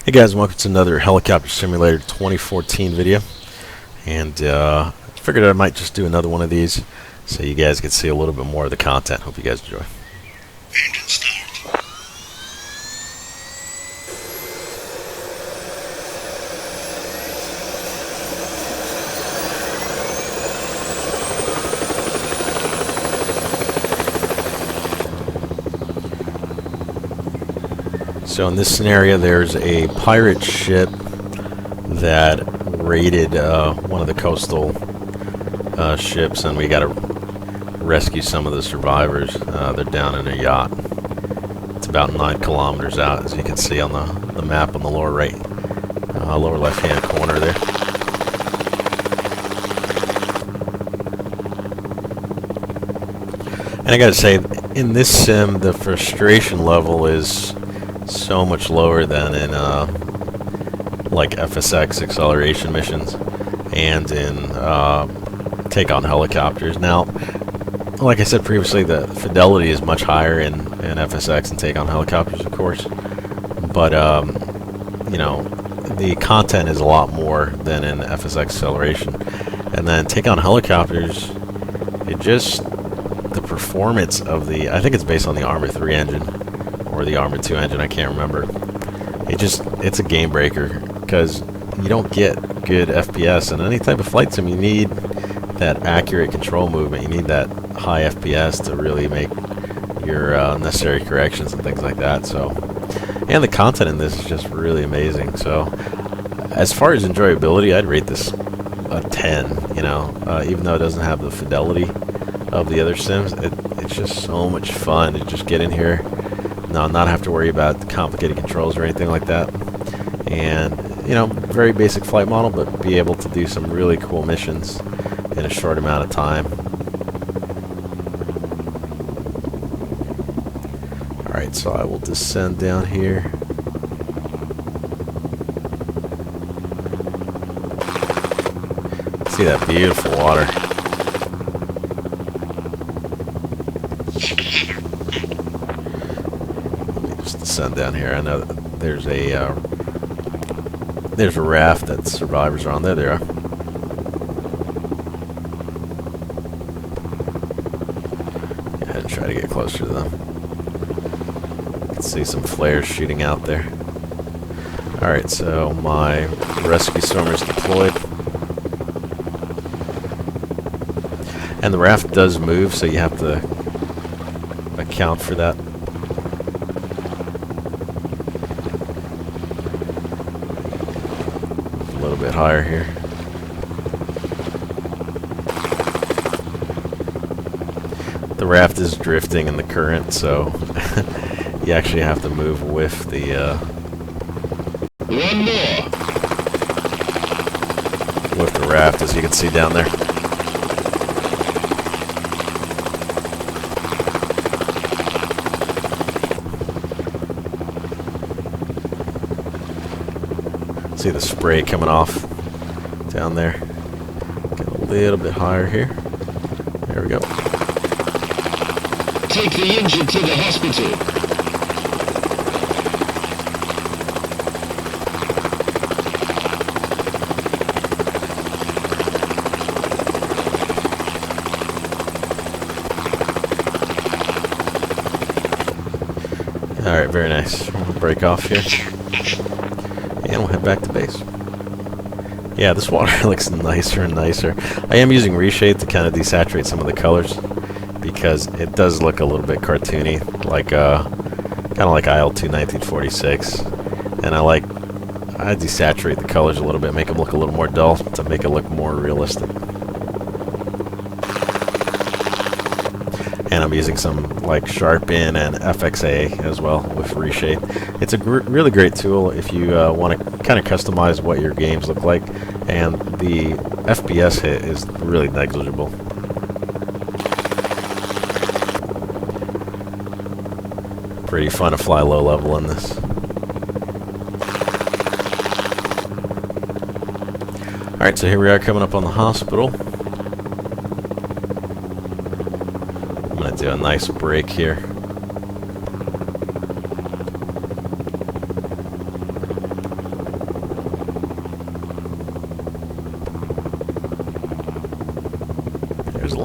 Hey guys, welcome to another Helicopter Simulator 2014 video. And figured I might just do another one of these so you guys can see a little bit more of the content. Hope you guys enjoy. Engine start. So in this scenario, there's a pirate ship that raided one of the coastal ships, and we got to rescue some of the survivors. They're down in a yacht. It's about 9 kilometers out, as you can see on the map on the lower right, lower left-hand corner there. And I gotta say, in this sim, the frustration level is so much lower than in like FSX acceleration missions and in take on helicopters. Now, like I said previously, the fidelity is much higher in FSX and take on helicopters, of course, but you know, the content is a lot more than in FSX acceleration. And then take on helicopters, it just, the performance of the, I think it's based on the Armor 3 engine or the Armor 2 engine, I can't remember. It's a game breaker because you don't get good FPS in any type of flight sim. You need that accurate control movement. You need that high FPS to really make your necessary corrections and things like that. So, and the content in this is just really amazing. So, as far as enjoyability, I'd rate this a 10. You know, even though it doesn't have the fidelity of the other sims, it's just so much fun to just get in here. Not have to worry about complicated controls or anything like that, and you know, very basic flight model, but be able to do some really cool missions in a short amount of time. Alright, so I will descend down here. See that beautiful water. Descend down here. I know that there's a raft that survivors are on. There they are. Go ahead and try to get closer to them. You can see some flares shooting out there. Alright, so my rescue stormer is deployed. And the raft does move, so you have to account for that. A little bit higher here. The raft is drifting in the current, so you actually have to move with the with the raft, as you can see down there. See the spray coming off down there. Get a little bit higher here. There we go. Take the injured to the hospital. Alright, very nice. We'll break off here. And we'll head back to base. Yeah, this water looks nicer and nicer. I am using reshade to kind of desaturate some of the colors because it does look a little bit cartoony, like kind of like IL-2 1946. And I desaturate the colors a little bit, make them look a little more dull to make it look more realistic. And I'm using some like Sharpen and FXA as well with reshade. It's a really great tool if you want to kind of customize what your games look like, and the FPS hit is really negligible. Pretty fun to fly low level in this. Alright, so here we are coming up on the hospital. I'm going to do a nice break here.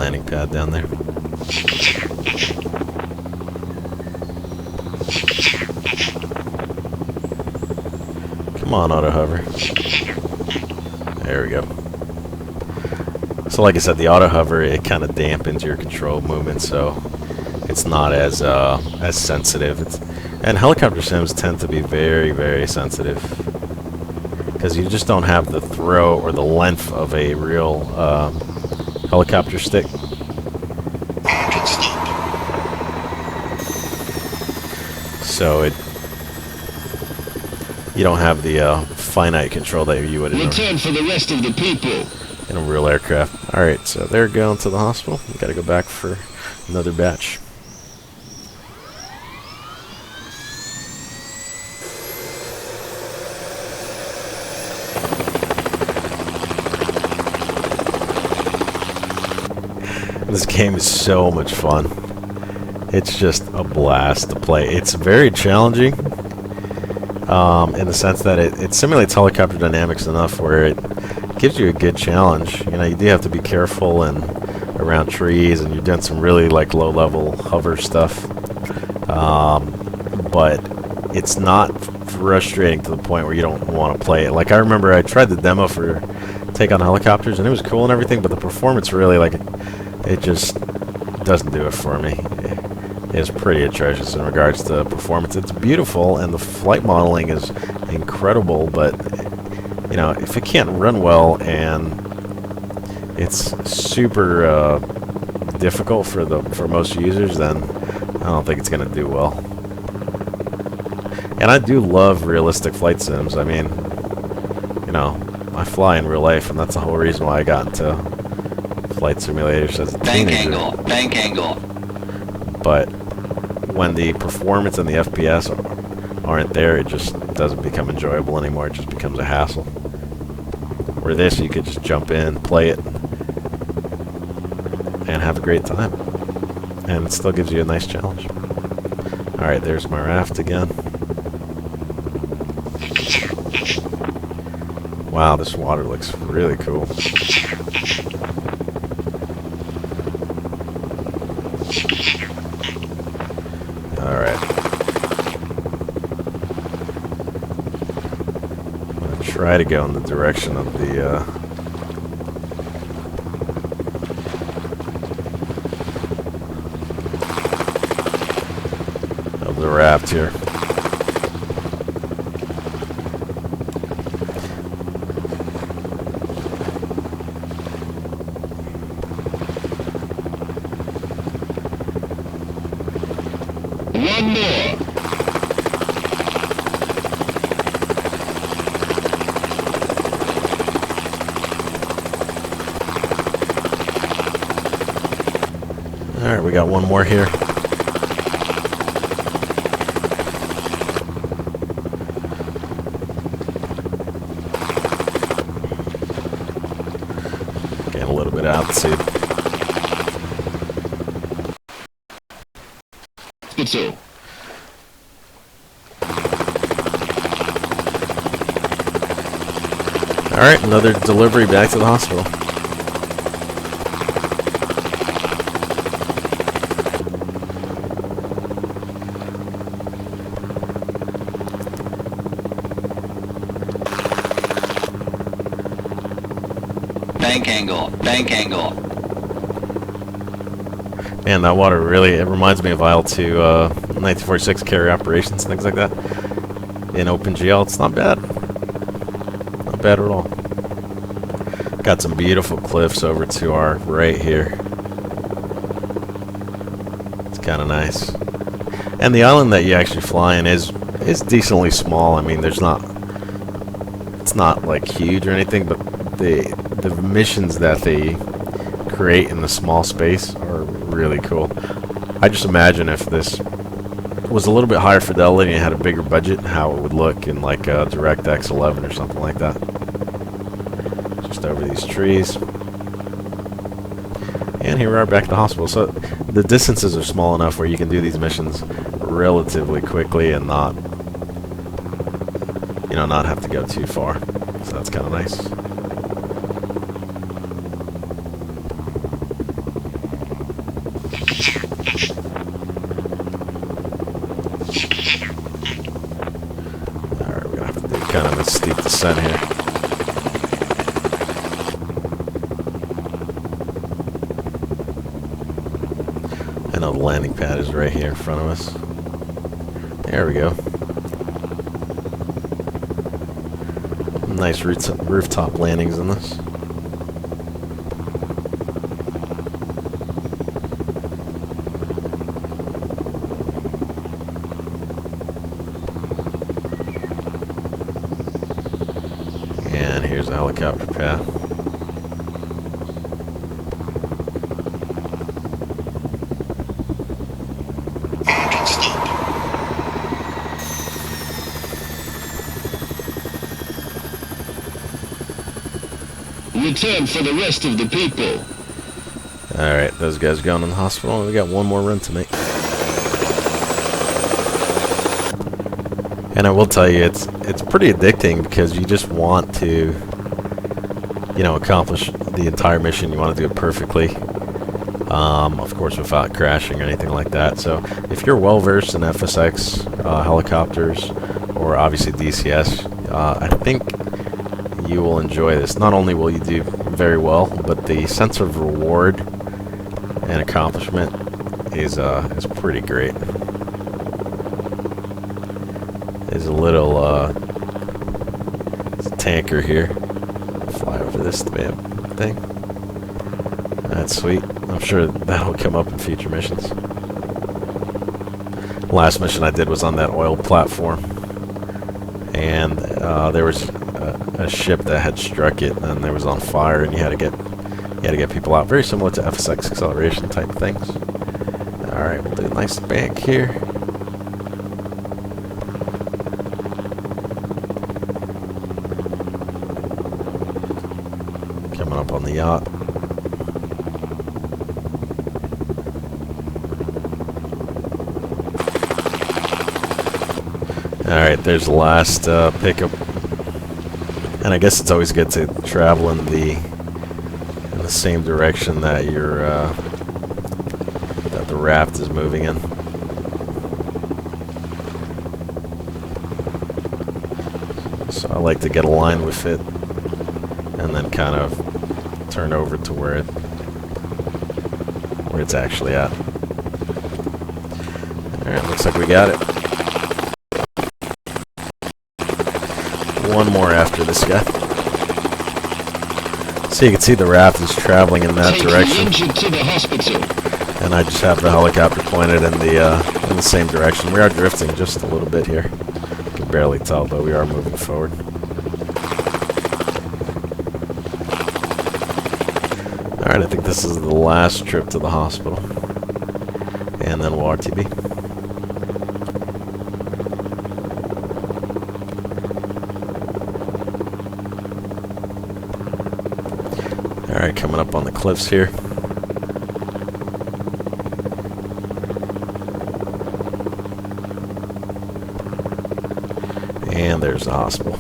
landing pad down there. Come on, auto hover. There we go. So like I said, the auto hover, it kind of dampens your control movement, so it's not as sensitive. And helicopter sims tend to be very, very sensitive because you just don't have the throw or the length of a real helicopter stick. So you don't have the finite control that you would Return for the rest of the people. in a real aircraft. Alright, so they're going to the hospital. We gotta go back for another batch. This game is so much fun. It's just a blast to play. It's very challenging in the sense that it simulates helicopter dynamics enough where it gives you a good challenge. You know, you do have to be careful and around trees, and you're doing some really like low-level hover stuff. But it's not frustrating to the point where you don't want to play it. Like I remember I tried the demo for Take on Helicopters, and it was cool and everything, but the performance really, like, it just doesn't do it for me. It's pretty atrocious in regards to performance. It's beautiful, and the flight modeling is incredible, but you know, if it can't run well and it's super difficult for most users, then I don't think it's going to do well. And I do love realistic flight sims. I mean, you know, I fly in real life, and that's the whole reason why I got into flight simulators as a teenager. Bank angle. But when the performance and the FPS aren't there, it just doesn't become enjoyable anymore. It just becomes a hassle. Where this, you could just jump in, play it, and have a great time. And it still gives you a nice challenge. Alright, there's my raft again. Wow, this water looks really cool. Alright. I'm going to try to go in the direction of the raft here. One more. Alright, we got one more here. Getting a little bit of altitude. Two. Alright, another delivery back to the hospital. Bank angle. Man, that water really, it reminds me of IL-2, 1946 carrier operations, things like that. In OpenGL, it's not bad. Not bad at all. Got some beautiful cliffs over to our right here. It's kind of nice. And the island that you actually fly in is decently small. I mean, it's not like huge or anything, but the missions that they create in the small space are really cool. I just imagine if this was a little bit higher fidelity and had a bigger budget, how it would look in like a DirectX 11 or something like that. Just over these trees. And here we are back at the hospital. So the distances are small enough where you can do these missions relatively quickly and not have to go too far. So that's kind of nice. kind of a steep descent here. I know the landing pad is right here in front of us. There we go. Nice rooftop landings in this. And here's a helicopter path. Return for the rest of the people. Alright, those guys going in the hospital. We got one more run to make. And I will tell you, it's pretty addicting because you just want to, you know, accomplish the entire mission. You want to do it perfectly. Of course, without crashing or anything like that. So, if you're well versed in FSX helicopters, or obviously DCS, I think you will enjoy this. Not only will you do very well, but the sense of reward and accomplishment is pretty great. There's a little tanker here. Fly over this thing. That's sweet. I'm sure that'll come up in future missions. Last mission I did was on that oil platform, and there was a ship that had struck it, and it was on fire, and you had to get people out. Very similar to FSX acceleration type things. All right, we'll do a nice bank here. Coming up on the yacht. Alright, there's the last pickup. And I guess it's always good to travel in the same direction that that the raft is moving in. So I like to get aligned with it and then kind of turn over to where it's actually at. Alright, looks like we got it. One more after this guy. So you can see the raft is traveling in that direction, To the hospital. and I just have the helicopter pointed in the same direction. We are drifting just a little bit here. You can barely tell, but we are moving forward. Alright, I think this is the last trip to the hospital, and then we'll RTB. Alright, coming up on the cliffs here. And there's the hospital.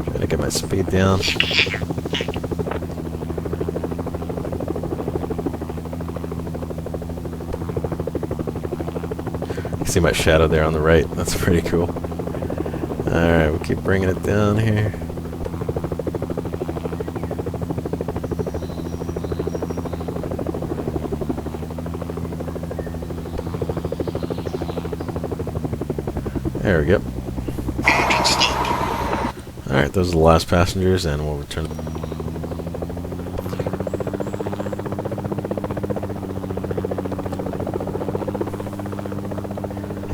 Trying to get my speed down. You see my shadow there on the right. That's pretty cool. Alright, we'll keep bringing it down here. There we go. Alright, those are the last passengers, and we'll return.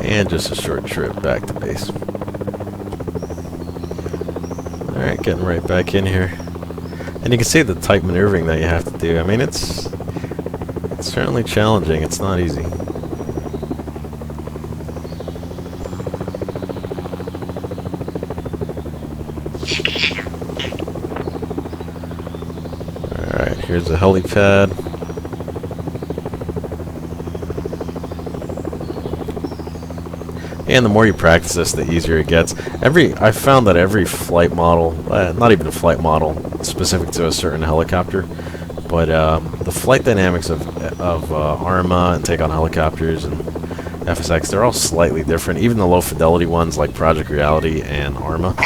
And just a short trip back to base. Alright, getting right back in here. And you can see the tight maneuvering that you have to do. I mean, it's certainly challenging. It's not easy. Alright, Here's the helipad. And the more you practice this, the easier it gets. I found that every flight model, not even a flight model specific to a certain helicopter, but the flight dynamics of Arma and take-on helicopters and FSX, they're all slightly different. Even the low-fidelity ones like Project Reality and Arma.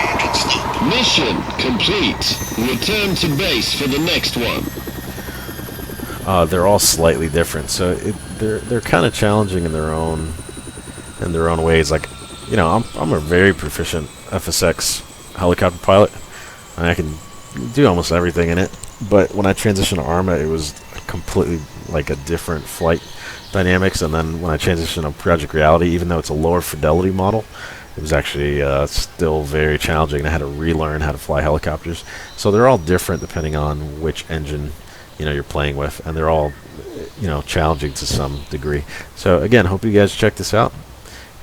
Mission complete. Return to base for the next one. They're all slightly different, so they're kind of challenging in their own ways. Like, you know, I'm a very proficient FSX helicopter pilot, and I can do almost everything in it. But when I transitioned to Arma, it was completely like a different flight dynamics. And then when I transitioned to Project Reality, even though it's a lower fidelity model, it was actually still very challenging. I had to relearn how to fly helicopters. So they're all different depending on which engine, you know, you're playing with, and they're all, you know, challenging to some degree. So again, hope you guys check this out,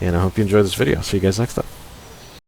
and I hope you enjoyed this video. See you guys next time.